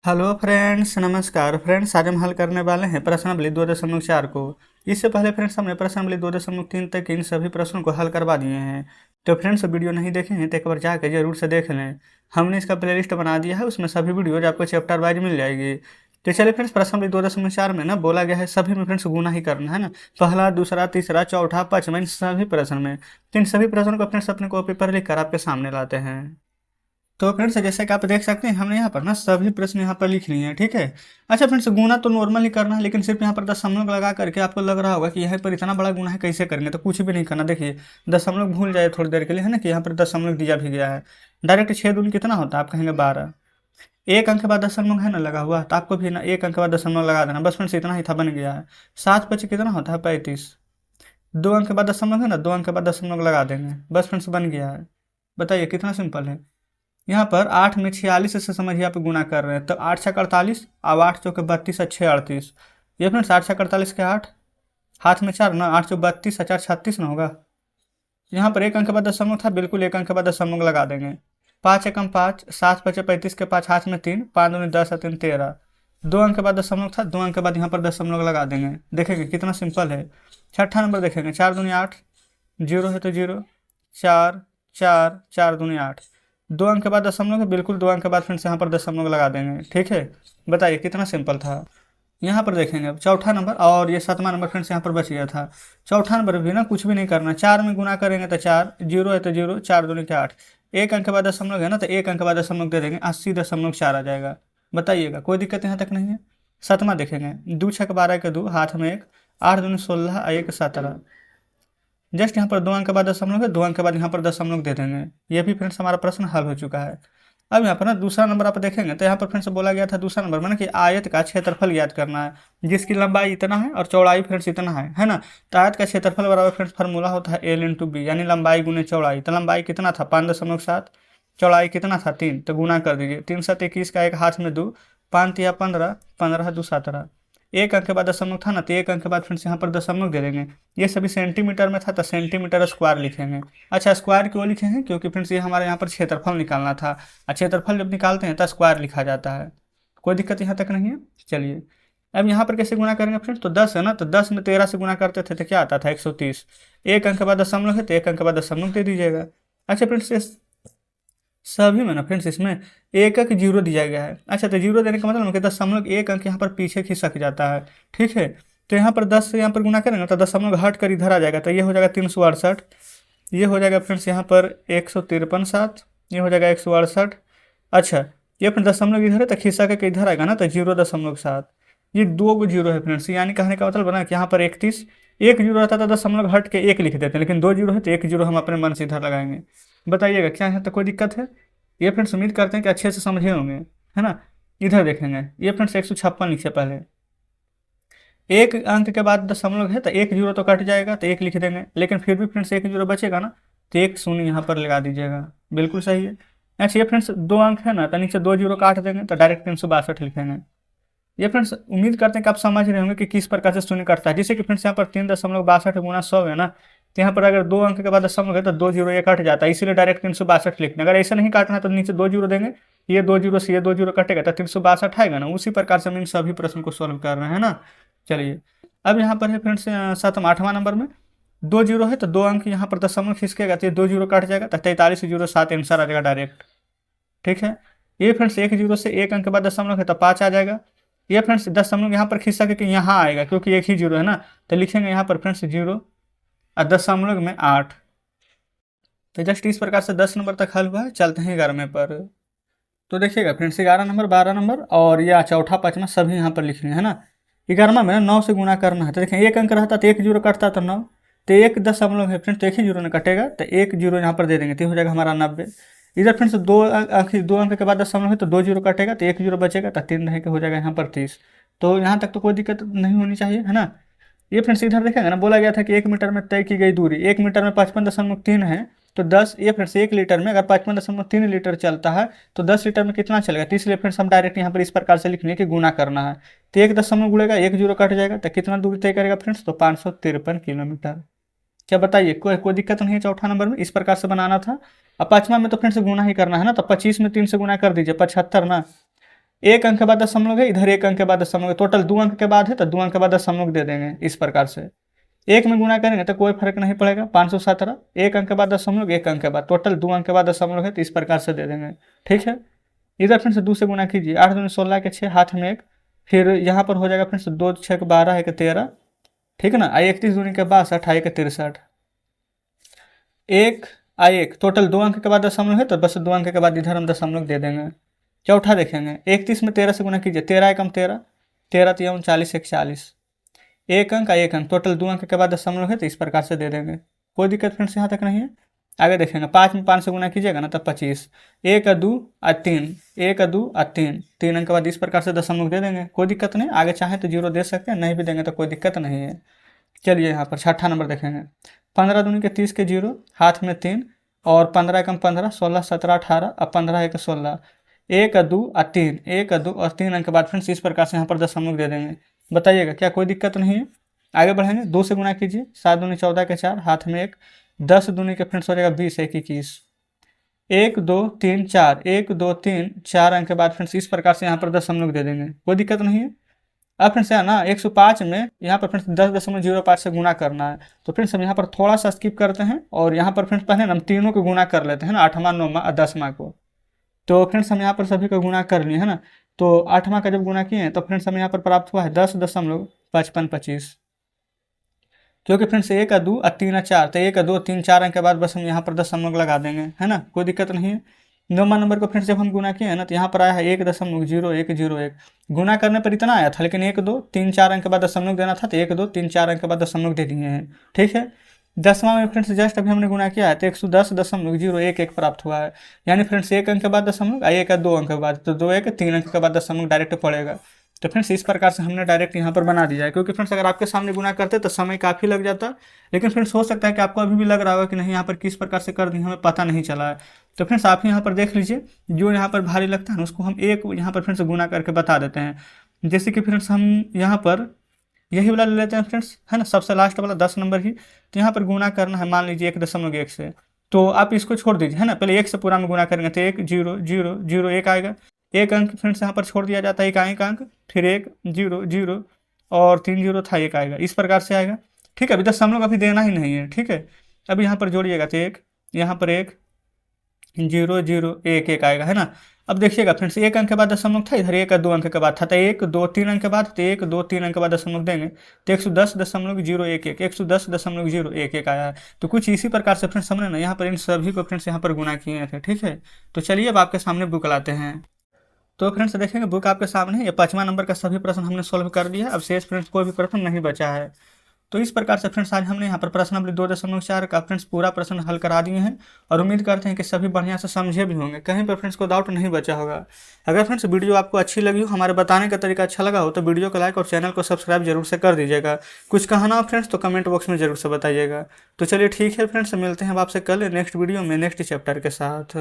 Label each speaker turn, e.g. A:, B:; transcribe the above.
A: Hello friends, नमस्कार friends. आज हम हल करने वाले हैं प्रश्नावली 2.4 को। इससे पहले फ्रेंड्स हमने प्रश्नावली 2.3 तक इन सभी प्रश्नों को हल करवा दिए हैं। तो फ्रेंड्स वीडियो नहीं देखे हैं तो एक बार जाकर जरूर से देख लें। हमने इसका प्लेलिस्ट बना दिया है, उसमें सभी वीडियोज आपको चैप्टर वाइज मिल जाएगी। तो चलिए फ्रेंड्स, प्रश्नावली 2.4 में ना बोला गया है सभी में फ्रेंड्स गुना ही करना है ना। पहला, दूसरा, तीसरा, चौथा, पांचवा, इन सभी प्रश्न में। तो इन सभी प्रश्नों को फ्रेंड्स अपने कॉपी पर लिखकर आपके सामने लाते हैं। तो फ्रेंड्स जैसे कि आप देख सकते हैं हमने यहाँ पर ना सभी प्रश्न यहाँ पर लिख लिए हैं, ठीक है। अच्छा फ्रेंड्स, गुना तो नॉर्मली करना है, लेकिन सिर्फ यहाँ पर दशमलव लगा करके आपको लग रहा होगा कि यहाँ पर इतना बड़ा गुना है, कैसे करेंगे। तो कुछ भी नहीं करना। देखिए दशमलव भूल जाए थोड़ी देर के लिए, है ना, कि यहाँ पर दशमलव दिया भी गया है। डायरेक्ट 6 दूनी कितना होता है, आप कहेंगे 12। एक अंक के बाद दशमलव है ना लगा हुआ, तो आपको भी ना एक अंक के बाद दशमलव लगा देना। बस फ्रेंड्स इतना ही था, बन गया है। 7 × 5 कितना होता है, 35। 2 अंक के बाद दशमलव है ना, 2 अंक के बाद दशमलव लगा देंगे, बस फ्रेंड्स बन गया है। बताइए कितना सिंपल है। यहाँ पर 8 में 46 से समझिए आप गुना कर रहे हैं, तो 8 × 48, अब 8 × 32 और 6 38। ये फ्रेंड्स 8 × 48 के 8, हाथ में 4 ना, 8 × 32 और 4 36 ना होगा। यहाँ पर एक अंक के बाद दशमलव था, बिल्कुल एक अंक के बाद दशमलव लगा देंगे। 5 × 5, 7 × 5 35 के 5, हाथ में 3, 5 दूनी 10 और 3 13। 2 अंक के बाद दशमलव था, 2 अंक के बाद यहाँ पर दशमलव लगा देंगे। देखेंगे कितना सिंपल है। छठा नंबर देखेंगे, 4 दूनी 8, 0 है तो 0, 4 4 4 दूनी 8। 2 अंक के बाद दशमलव है, बिल्कुल 2 अंक के बाद फ्रेंड्स यहाँ पर दशमलव लगा देंगे, ठीक है। बताइए कितना सिंपल था। यहाँ पर देखेंगे अब चौथा नंबर और ये 7वां नंबर फ्रेंड्स यहाँ पर बच गया था। चौथा नंबर भी ना कुछ भी नहीं करना। 4 में गुना करेंगे तो 4, 0 है तो 0, 4 दूनी के 8। एक अंक के बाद दशमलव है ना, तो एक अंक के बाद दशमलव दे देंगे, 80.4 आ जाएगा। बताइएगा, कोई दिक्कत यहाँ तक नहीं है। 7वां देखेंगे, 2 × 6 = 12 के 2, हाथ में 1, 8 दूनी 16 और 1 17। जस्ट यहाँ पर 2 अंक के बाद दशमलव है, 2 अंक के बाद यहाँ पर दशमलव दे देंगे। ये भी फ्रेंड्स हमारा प्रश्न हल हो चुका है। अब यहाँ पर ना दूसरा नंबर आप देखेंगे, तो यहाँ पर फ्रेंड्स बोला गया था दूसरा नंबर में ना कि आयत का क्षेत्रफल ज्ञात करना है, जिसकी लंबाई इतना है और चौड़ाई फ्रेंड्स इतना है ना। तो आयत का क्षेत्रफल बराबर फ्रेंड्स फार्मूला होता है L × B, यानी लंबाई गुने चौड़ाई। तो लंबाई कितना था, 5.7, चौड़ाई कितना था, 3, तो गुना कर दीजिए। 3 × 7 = 21 का एक हाथ में 2, 5 × 3 = 15, 15 × 2 = 17। एक अंक के बाद दशमलव था ना, तो एक अंक के बाद फ्रेंड्स यहाँ पर दशमलव दे देंगे। ये सभी सेंटीमीटर में था तो सेंटीमीटर स्क्वायर लिखेंगे। अच्छा, स्क्वायर क्यों लिखेंगे, क्योंकि फ्रेंड्स ये हमारे यहाँ पर क्षेत्रफल निकालना था, और क्षेत्रफल जब निकालते हैं तो स्क्वायर लिखा जाता है। कोई दिक्कत यहाँ तक नहीं है। चलिए अब यहाँ पर कैसे गुना करेंगे फ्रेंड्स, तो 10 है ना, तो 10 में 13 से गुना करते थे तो क्या आता था, 130। एक अंक के बाद दशमलव है तो एक अंक के बाद दशमलव दे दीजिएगा। अच्छा फ्रेंड्स, सभी में ना फ्रेंड्स इसमें एक एक जीरो दिया गया है। अच्छा, तो जीरो देने का मतलब कि दशमलव एक अंक यहाँ पर पीछे खिसक जाता है, ठीक है। तो यहाँ पर 10 से यहाँ पर गुना करेंगे तो दशमलव हट कर इधर आ जाएगा, तो ये हो जाएगा 368। ये हो जाएगा फ्रेंड्स यहाँ पर 153 7, ये हो जाएगा 168। अच्छा, ये फिर दशमलव इधर है तो खिसक के इधर आएगा ना, तो 0.7। ये 2 जीरो है फ्रेंड्स, यानी कहने का मतलब बना कि यहाँ पर 31। एक जीरो रहता तो दशमलव हट के एक लिख देते हैं, लेकिन 2 जीरो है तो एक जीरो हम अपने मन से इधर लगाएंगे। बताइएगा क्या है, तो कोई दिक्कत है। ये फ्रेंड्स उम्मीद करते हैं कि अच्छे से समझे होंगे, है ना। इधर देखेंगे, ये फ्रेंड्स 156 लिखे पहले। एक अंक के बाद दशमलव है तो एक जीरो तो कट जाएगा, तो एक लिख देंगे, लेकिन फिर भी फ्रेंड्स एक जीरो बचेगा ना, तो एक शून्य यहाँ पर लगा दीजिएगा। बिल्कुल सही है। अच्छा, ये फ्रेंड्स 2 अंक है ना, तो नीचे 2 जीरो काट देंगे, तो डायरेक्ट 362 लिखेंगे। ये फ्रेंड्स उम्मीद करते हैं कि आप समझ रहे होंगे कि किस प्रकार से शून्य कटता है। जैसे कि फ्रेंड्स यहाँ पर 3.62 × 100 है ना, तो यहाँ पर अगर 2 अंक के बाद दशमलव है तो 2 जीरो ये कट जाता है, इसीलिए डायरेक्ट 362 लिखना। अगर ऐसा नहीं काटना है तो नीचे 2 जीरो देंगे, ये 2 जीरो से ये 2 जीरो कटेगा तो 362 आएगा ना। उसी प्रकार से हम इन सभी प्रश्न को सॉल्व कर रहे हैं ना। चलिए अब यहाँ पर है फ्रेंड्स 8वां नंबर में 2 जीरो है तो 2 अंक यहाँ पर दशमलव खिसकेगा, तो ये 2 जीरो कट जाएगा, तो 4307 आंसर आ जाएगा डायरेक्ट, ठीक है। ये फ्रेंड्स 1 जीरो से एक अंक के बाद दशमलव है तो 5 आ जाएगा। ये फ्रेंड्स दशमलव यहाँ पर खिसक के यहाँ आएगा, क्योंकि एक ही जीरो है ना, तो लिखेंगे यहाँ पर फ्रेंड्स 0 और दशमलव में 8। तो जस्ट इस प्रकार से 10 नंबर तक हल हुआ है। चलते हैं 11वें पर। तो देखिएगा फ्रेंड्स 11 नंबर, 12 नंबर और यह चौथा पाँचवा सभी यहाँ पर लिख रहे हैं ना। 11वां में ना 9 से गुना करना है, तो देखें एक अंक रहता तो एक जीरो कटता तो 9, तो एक दशमलव है फ्रेंड्स, तो एक ही जीरो ने कटेगा, तो एक जीरो यहाँ पर दे देंगे, तो हो जाएगा हमारा 90। इधर फ्रेंड्स 2 अंक के बाद दशमलव है तो 2 जीरो कटेगा, तो एक जीरो बचेगा, तो 3 रहेगा, हो जाएगा यहाँ पर 30। तो यहाँ तक तो कोई दिक्कत नहीं होनी चाहिए, है ना। ये फ्रेंड्स इधर देखेंगे ना, बोला गया था कि 1 मीटर में तय की गई दूरी, 1 मीटर में 55.3 है, तो 10, ये फ्रेंड्स 1 लीटर में अगर 55.3 लीटर चलता है तो 10 लीटर में कितना चलेगा। तो इसलिए फ्रेंड्स हम डायरेक्ट यहाँ पर इस प्रकार से लिखने की गुना करना है, तो 1 दशमलव गुणेगा, 1 जीरो कट जाएगा, तो कितना दूरी तय करेगा फ्रेंड्स, तो 553 किलोमीटर। क्या बताइए, कोई दिक्कत नहीं है। चौथा नंबर में इस प्रकार से बनाना था। अब 5वां में तो फ्रेंड्स गुना ही करना है ना, तो 25 में 3 से गुना कर दीजिए, 75 ना, एक अंक के बाद दशमलव है, इधर एक अंक के बाद दशमलव है, टोटल 2 अंक के बाद है तो 2 अंक के बाद दशमलव दे देंगे इस प्रकार से। एक में गुना करेंगे तो कोई फर्क नहीं पड़ेगा, 517, एक अंक के बाद दशमलव, एक अंक के बाद, टोटल 2 अंक के बाद दशमलव है तो इस प्रकार से दे देंगे। ठीक है, इधर फिर से 2 से गुना कीजिए, 8 दूनी 16 के 6, हाथ में 1, फिर यहाँ पर हो जाएगा फिर से 2 6 12 1 13, ठीक है ना। 31 दूनी के 62, 1 63, एक एक, टोटल 2 अंक के बाद दशमलव है तो बस 2 अंक के बाद इधर हम दशमलव दे देंगे। चौथा देखेंगे, 31 में 13 से गुना कीजिए, 13 एकम 13, 13 तिया 39 41, एक अंक, टोटल 2 अंक के बाद दशमलव है तो इस प्रकार से दे देंगे। कोई दिक्कत फ्रेंड्स यहाँ तक नहीं है। आगे देखेंगे, 5 में 5 से गुना कीजिएगा ना तब 25, 1 2 3, 1 2 3, 3 अंक के बाद इस प्रकार से दशमलव दे देंगे। कोई दिक्कत नहीं, आगे चाहें तो 0 दे सकते हैं, नहीं भी देंगे तो कोई दिक्कत नहीं है। चलिए यहाँ पर छठा नंबर देखेंगे, 15 दूनी के 30 के 0, हाथ में 3, और 15 एकम 15, 16 17 18, अब 15 1 16, 1 2 3, 1 2 और 3 अंक के बाद फ्रेंड्स इस प्रकार से यहाँ पर दशमलव दे देंगे। बताइएगा क्या कोई दिक्कत नहीं है। आगे बढ़ेंगे, 2 से गुना कीजिए, 7 दूनी 14 के 4, हाथ में 1, 10 दूनी के फ्रेंड्स हो जाएगा 20 1 21, 1 2 3 4, 1 2 3 4 अंक के बाद फ्रेंड्स इस प्रकार से यहाँ पर दशमलव दे देंगे। कोई दिक्कत नहीं है। अब फ्रेंड्स है ना 105 में यहाँ पर फ्रेंड्स 10.05 से गुना करना है, तो फ्रेंड्स हम यहाँ पर थोड़ा सा स्किप करते हैं और यहाँ पर फ्रेंड्स पहले हम तीनों को गुना कर लेते हैं ना, 8वां 9वां और 10वां को। तो फ्रेंड्स हम यहाँ पर सभी को गुना कर लिए है ना, तो 8वां का जब गुना किए हैं तो फ्रेंड्स हमें यहाँ पर प्राप्त हुआ है 10.5525, क्योंकि फ्रेंड्स 1 2 3 4, तो 1 2 3 4 अंक के बाद बस हम यहाँ पर दशमलव लगा देंगे, है ना, कोई दिक्कत नहीं है। 9वां नंबर को फ्रेंड्स जब हम गुना किए हैं ना तो यहाँ पर आया है 1.0101, गुना करने पर इतना आया था, लेकिन 1 2 3 4 अंक के बाद दशमलव देना था तो 1 2 3 4 अंक के बाद दशमलव दे दिए हैं। ठीक है, 10वां में फ्रेंड्स जस्ट अभी हमने गुना किया है तो 110.011 प्राप्त हुआ है, यानी फ्रेंड्स 1 अंक के बाद दशमलव, 1 2 अंक के बाद, तो 2 1 3 अंक के बाद दशमलव डायरेक्ट पड़ेगा। तो फ्रेंड्स इस प्रकार से हमने डायरेक्ट यहाँ पर बना दिया है, क्योंकि फ्रेंड्स अगर आपके सामने गुना करते तो समय काफ़ी लग जाता, लेकिन फ्रेंड्स हो सकता है कि आपको अभी भी लग रहा होगा कि नहीं यहाँ पर किस प्रकार से कर दी, हमें पता नहीं चला है। तो फ्रेंड्स आप यहाँ पर देख लीजिए, जो यहाँ पर भारी लगता है ना उसको हम एक यहाँ पर फ्रेंड्स गुना करके बता देते हैं। जैसे कि फ्रेंड्स हम यहाँ पर यही वाला ले लेते हैं फ्रेंड्स, है ना, सबसे लास्ट वाला 10 नंबर ही। तो यहाँ पर गुना करना है, मान लीजिए 1.1 से, तो आप इसको छोड़ दीजिए, है ना, पहले 1 से पूरा में गुना करेंगे तो 1 0 0 0 1 आएगा, एक अंक फ्रेंड्स यहाँ पर छोड़ दिया जाता है, एक अंक, फिर 1 0 0 और 3 0 था, 1 आएगा, इस प्रकार से आएगा। ठीक है, अभी दशमलव अभी देना ही नहीं है। ठीक है, अभी यहाँ पर जोड़िएगा तो 1, यहाँ पर 1 0 0 1 1 आएगा, है ना। अब देखिएगा फ्रेंड्स, 1 अंक के बाद दशमलव था, इधर 1 2 अंक के बाद था, तो 1 2 3 अंक के बाद, तो 1 2 3 अंक के बाद दशमलव देंगे तो 110.011, 110.011 आया है। तो कुछ इसी प्रकार से फ्रेंड्स हमने ना यहाँ पर इन सभी को फ्रेंड्स यहाँ पर गुना किए थे। ठीक है, तो चलिए अब आपके सामने बुक लाते हैं। तो फ्रेंड्स देखेंगे बुक आपके सामने, ये 5वां नंबर का सभी प्रश्न हमने सॉल्व कर दिया। अब शेष फ्रेंड्स कोई भी प्रश्न नहीं बचा है। तो इस प्रकार से फ्रेंड्स आज हमने यहाँ पर प्रश्न नंबर 2.4 का फ्रेंड्स पूरा प्रश्न हल करा दिए हैं, और उम्मीद करते हैं कि सभी बढ़िया से समझे भी होंगे, कहीं पर फ्रेंड्स को डाउट नहीं बचा होगा। अगर फ्रेंड्स वीडियो आपको अच्छी लगी हो, हमारे बताने का तरीका अच्छा लगा हो, तो वीडियो को लाइक और चैनल को सब्सक्राइब जरूर से कर दीजिएगा। कुछ कहना हो फ्रेंड्स तो कमेंट बॉक्स में जरूर से बताइएगा। तो चलिए ठीक है फ्रेंड्स, मिलते हैं अब आपसे कल नेक्स्ट वीडियो में नेक्स्ट चैप्टर के साथ।